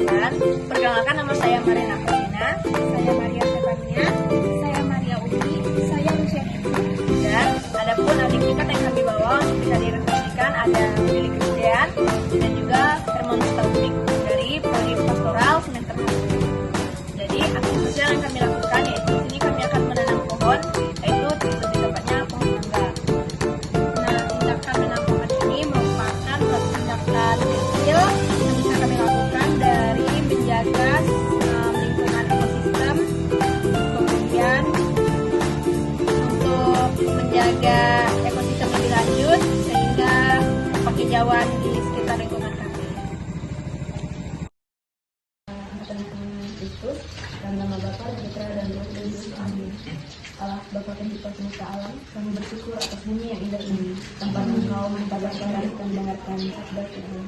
Perkenalan, perkenalkan nama saya Marina Paulina, Saya Maria Stefania. Saya Maria Umi. Saya Lucia. dan adapun adik tingkat yang kami bawa untuk bisa direfleksikan ada Willy Christian dan juga Hermon Taufik dari Prodi Pastoral semester 1. Jadi aktivitas sosial yang kami lakukan yaitu di sini kami akan menanam pohon, yaitu lebih tepatnya pohon mangga. Nah, tindakan menanam pohon ini merupakan suatu tindakan kecil yang bisa kami lakukan dari menjaga lingkungan ekosistem, kemudian untuk menjaga ekosistem lebih lanjut sehingga penghijauan di sekitar lingkungan kami. Kristus dan nama Bapa dan Putra dan Roh Kudus. Amin. Allah Bapa pencipta semesta alam, kami bersyukur atas bumi yang indah ini, tempat Engkau mentabarkan dan mendengarkan sabda Tuhan.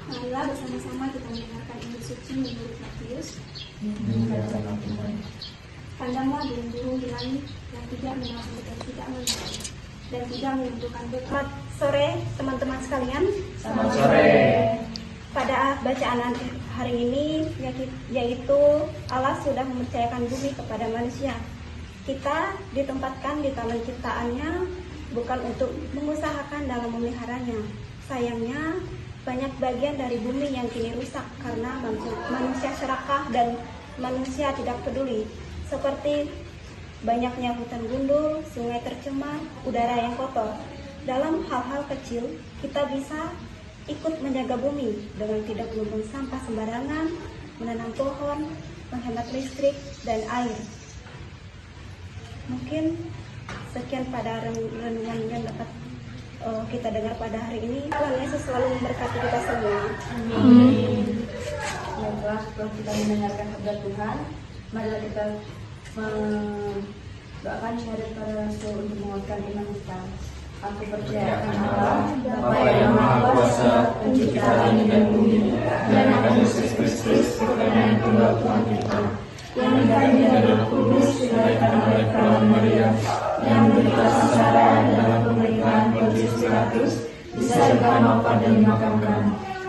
Marilah bersama-sama kita mendengarkan Injil suci menurut Matius. Pandanglah burung-burung di langit yang tidak menabur dan tidak menyimpan dan tidak mengumpulkan bekal. Selamat sore teman-teman sekalian. Selamat sore. Pada bacaan hari ini yaitu Allah sudah mempercayakan bumi kepada manusia. Kita ditempatkan di taman ciptaannya bukan untuk mengusahakan dalam memeliharanya. Sayangnya banyak bagian dari bumi yang kini rusak karena manusia serakah dan manusia tidak peduli. Seperti banyaknya hutan gundul, sungai tercemar, udara yang kotor. Dalam hal-hal kecil, kita bisa ikut menjaga bumi dengan tidak membuang sampah sembarangan, menanam pohon, menghemat listrik dan air. Mungkin sekian pada renungan yang dapat kita dengar pada hari ini. Tuhan Yesus selalu memberkati kita semua. Amin. Ya, setelah kita mendengarkan sabda Tuhan, marilah kita mendoakan syahadat para rasul untuk menguatkan iman kita. Aku percaya akan Allah, Bapa yang Maha Kuasa, Pencipta langit dan bumi, dan akan Yesus Kristus, Putra yang tunggal Tuhan kita, yang dikandung dari Roh Kudus, dilahirkan oleh perawan Maria, yang menderita sengsara dalam pemerintahan Pontius Pilatus, disalibkan, wafat dan dimakamkan.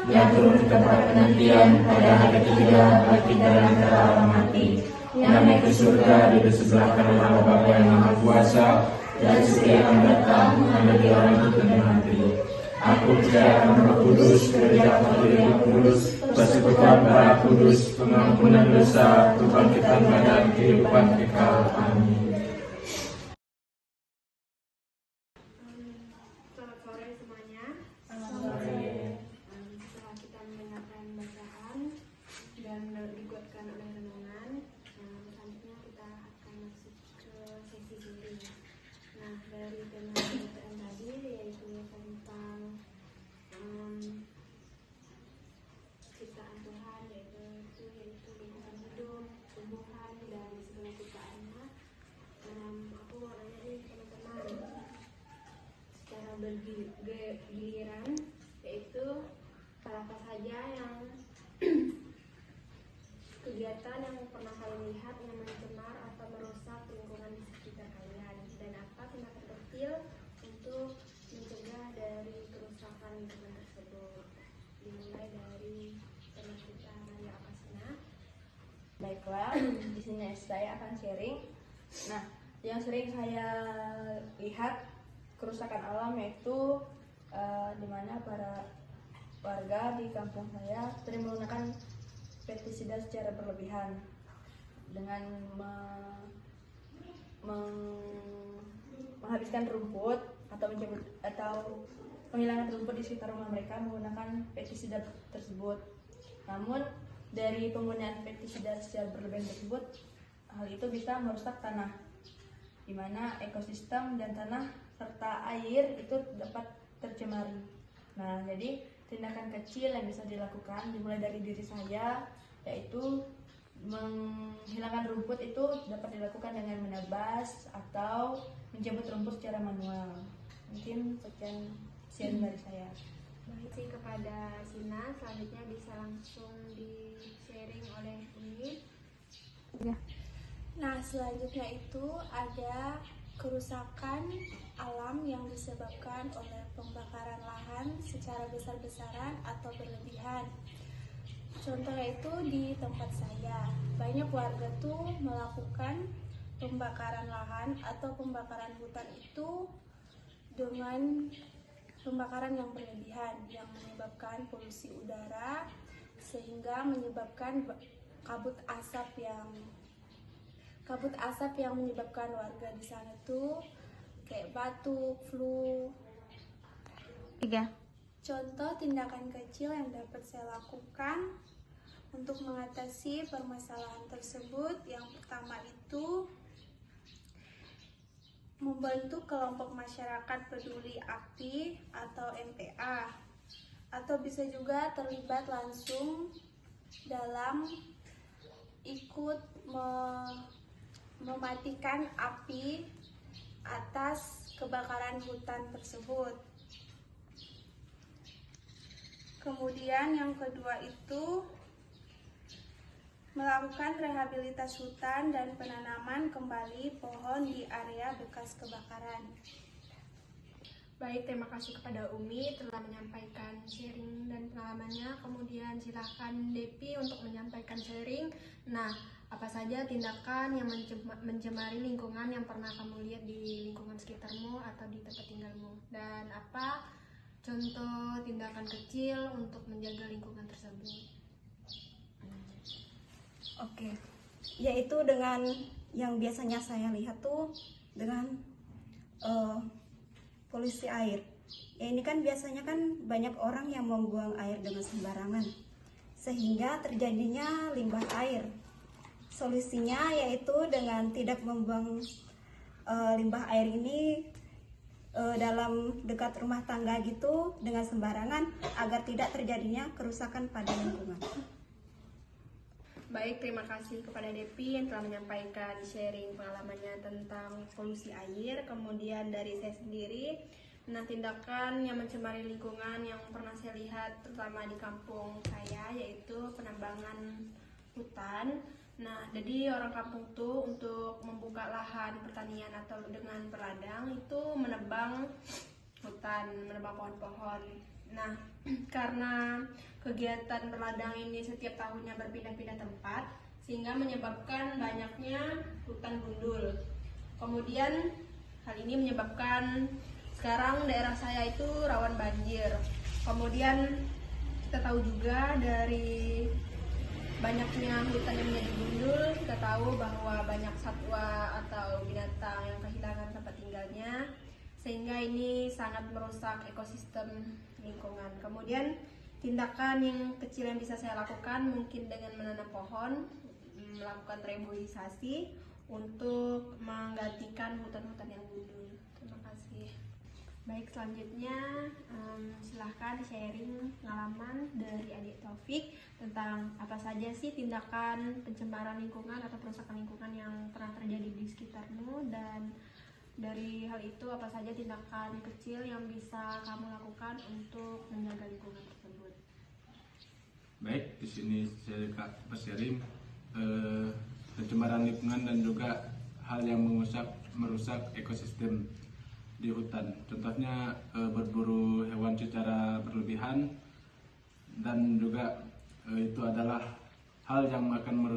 Yang turun ke tempat penantian pada hari ketiga, bangkit dari antara orang mati, yang naik ke surga di sebelah kanan Allah Bapa yang Maha Kuasa, dan setia akan datang mengambil orang hidup dan mati. Aku percaya akan Roh Kudus, gereja Katolik yang kudus, persekutuan darah kudus, pengampunan dosa, kebangkitan badan, kehidupan kekal. Amin. Selamat sore semuanya. Setelah kita mendengarkan bacaan dan dikuatkan oleh renungan, selanjutnya kita akan masuk ke sesi sharing. Nah, dari tema bacaan tadi yaitu tentang ciptaan Tuhan, yaitu lingkungan hidup, tumbuhan dan segala ciptaannya. Aku mau nanya nih teman-teman, secara bergiliran, yaitu apa saja yang kegiatan yang pernah kalian lihat yang mencemar atau merusak lingkungan di sekitar kalian, dan apa tindakan kecil untuk mencegah dari kerusakan lingkungan tersebut. Dimulai dari teman kita Maria Apasina. Baiklah, di sini saya akan sharing. Nah, yang sering saya lihat kerusakan alam yaitu di mana para warga di kampung saya sering menggunakan pestisida secara berlebihan dengan menghabiskan rumput atau menghilangkan rumput di sekitar rumah mereka menggunakan pestisida tersebut. Namun dari penggunaan pestisida secara berlebihan tersebut, hal itu bisa merusak tanah, di mana ekosistem dan tanah serta air itu dapat tercemari. Nah, jadi tindakan kecil yang bisa dilakukan dimulai dari diri saya, yaitu menghilangkan rumput itu dapat dilakukan dengan menebas atau mencabut rumput secara manual. Mungkin sekian sharing dari saya. Baik, sih kepada Sina, selanjutnya bisa langsung di sharing oleh Umi. Nah, selanjutnya itu ada kerusakan alam yang disebabkan oleh pembakaran lahan secara besar-besaran atau berlebihan. Contohnya itu di tempat saya, banyak warga tuh melakukan pembakaran lahan atau pembakaran hutan itu dengan pembakaran yang berlebihan yang menyebabkan polusi udara sehingga menyebabkan kabut asap yang menyebabkan warga di sana tuh kayak batuk, flu. 3. Contoh tindakan kecil yang dapat saya lakukan untuk mengatasi permasalahan tersebut, yang pertama itu membantu kelompok masyarakat peduli api atau MPA, atau bisa juga terlibat langsung dalam ikut mematikan api atas kebakaran hutan tersebut. Kemudian yang kedua itu melakukan rehabilitas hutan dan penanaman kembali pohon di area bekas kebakaran. Baik, terima kasih kepada Umi telah menyampaikan sharing dan pengalamannya. Kemudian silahkan Depi untuk menyampaikan sharing. Nah, apa saja tindakan yang mencemari lingkungan yang pernah kamu lihat di lingkungan sekitarmu atau di tempat tinggalmu? Dan apa contoh tindakan kecil untuk menjaga lingkungan tersebut? Oke, yaitu dengan yang biasanya saya lihat tuh dengan polusi air. Ya, ini kan biasanya kan banyak orang yang membuang air dengan sembarangan sehingga terjadinya limbah air. Solusinya yaitu dengan tidak membuang limbah air ini dalam dekat rumah tangga gitu dengan sembarangan agar tidak terjadinya kerusakan pada lingkungan. Baik, terima kasih kepada Depi yang telah menyampaikan sharing pengalamannya tentang polusi air. Kemudian dari saya sendiri, nah tindakan yang mencemari lingkungan yang pernah saya lihat terutama di kampung saya yaitu penambangan hutan. Nah, jadi orang kampung tuh untuk membuka lahan pertanian atau dengan berladang itu menebang hutan, menebang pohon-pohon. Nah, karena kegiatan berladang ini setiap tahunnya berpindah-pindah tempat, sehingga menyebabkan banyaknya hutan gundul. Kemudian hal ini menyebabkan sekarang daerah saya itu rawan banjir. Kemudian kita tahu juga dari banyaknya hutan yang menjadi gundul, kita tahu bahwa banyak satwa atau binatang yang kehilangan tempat tinggalnya, sehingga ini sangat merusak ekosistem lingkungan. Kemudian tindakan yang kecil yang bisa saya lakukan mungkin dengan menanam pohon, melakukan reboisasi untuk menggantikan hutan-hutan yang gundul. Terima kasih. Baik, selanjutnya silahkan sharing pengalaman dari Adik Taufik tentang apa saja sih tindakan pencemaran lingkungan atau perusakan lingkungan yang pernah terjadi di sekitarmu, dan dari hal itu apa saja tindakan kecil yang bisa kamu lakukan untuk menjaga lingkungan tersebut. Baik, di sini saya sharing pencemaran lingkungan dan juga hal yang merusak ekosistem di hutan. Contohnya berburu hewan secara berlebihan, dan juga itu adalah hal yang akan merusak